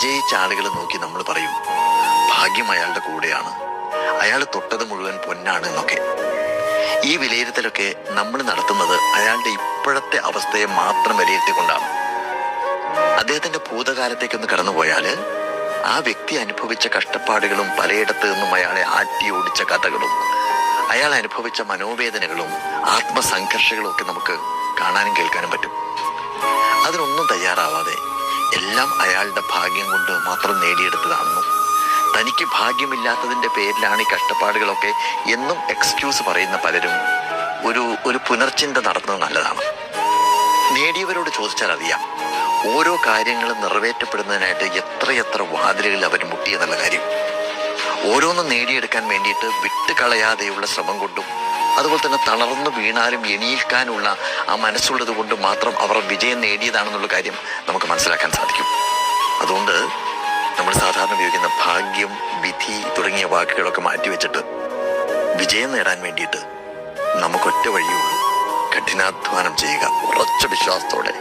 വിജയിച്ച ആളുകൾ നോക്കി നമ്മൾ പറയും ഭാഗ്യം അയാളുടെ കൂടെയാണ്, അയാൾ തൊട്ടത് മുഴുവൻ പൊന്നാണ് എന്നൊക്കെ. ഈ വിലയിരുത്തലൊക്കെ നമ്മൾ നടത്തുന്നത് അയാളുടെ ഇപ്പോഴത്തെ അവസ്ഥയെ മാത്രം വിലയിരുത്തിക്കൊണ്ടാണ്. അദ്ദേഹത്തിന്റെ ഭൂതകാലത്തേക്കൊന്ന് കടന്നുപോയാൽ ആ വ്യക്തി അനുഭവിച്ച കഷ്ടപ്പാടുകളും പലയിടത്തു നിന്നും അയാളെ ആട്ടി ഓടിച്ച കഥകളും അയാൾ അനുഭവിച്ച മനോവേദനകളും ആത്മസംഘർഷങ്ങളും ഒക്കെ നമുക്ക് കാണാനും കേൾക്കാനും പറ്റും. അതിനൊന്നും തയ്യാറാവാതെ എല്ലാം അയാളുടെ ഭാഗ്യം കൊണ്ട് മാത്രം നേടിയെടുത്തതാണെന്നും തനിക്ക് ഭാഗ്യമില്ലാത്തതിൻ്റെ പേരിലാണ് ഈ കഷ്ടപ്പാടുകളൊക്കെ എന്നും എക്സ്ക്യൂസ് പറയുന്ന പലരും ഒരു പുനർചിന്ത നടത്തുന്നത് നല്ലതാണ്. നേടിയവരോട് ചോദിച്ചാൽ അറിയാം ഓരോ കാര്യങ്ങളും നിറവേറ്റപ്പെടുന്നതിനായിട്ട് എത്രയെത്ര വാതിലുകളിൽ അവർ മുട്ടിയെന്നുള്ള കാര്യം. ഓരോന്നും നേടിയെടുക്കാൻ വേണ്ടിയിട്ട് വിട്ടുകളയാതെയുള്ള ശ്രമം കൊണ്ടും അതുപോലെ തന്നെ തളർന്നു വീണാലും എണീക്കാനുള്ള ആ മനസ്സുള്ളത് കൊണ്ട് മാത്രം അവർ വിജയം നേടിയതാണെന്നുള്ള കാര്യം നമുക്ക് മനസ്സിലാക്കാൻ സാധിക്കും. അതുകൊണ്ട് നമ്മൾ സാധാരണ ഉപയോഗിക്കുന്ന ഭാഗ്യം, വിധി തുടങ്ങിയ വാക്കുകളൊക്കെ മാറ്റിവെച്ചിട്ട് വിജയം നേടാൻ വേണ്ടിയിട്ട് നമുക്കൊറ്റ വഴിയുള്ളൂ: കഠിനാധ്വാനം ചെയ്യുക, ഉറച്ച വിശ്വാസത്തോടെ.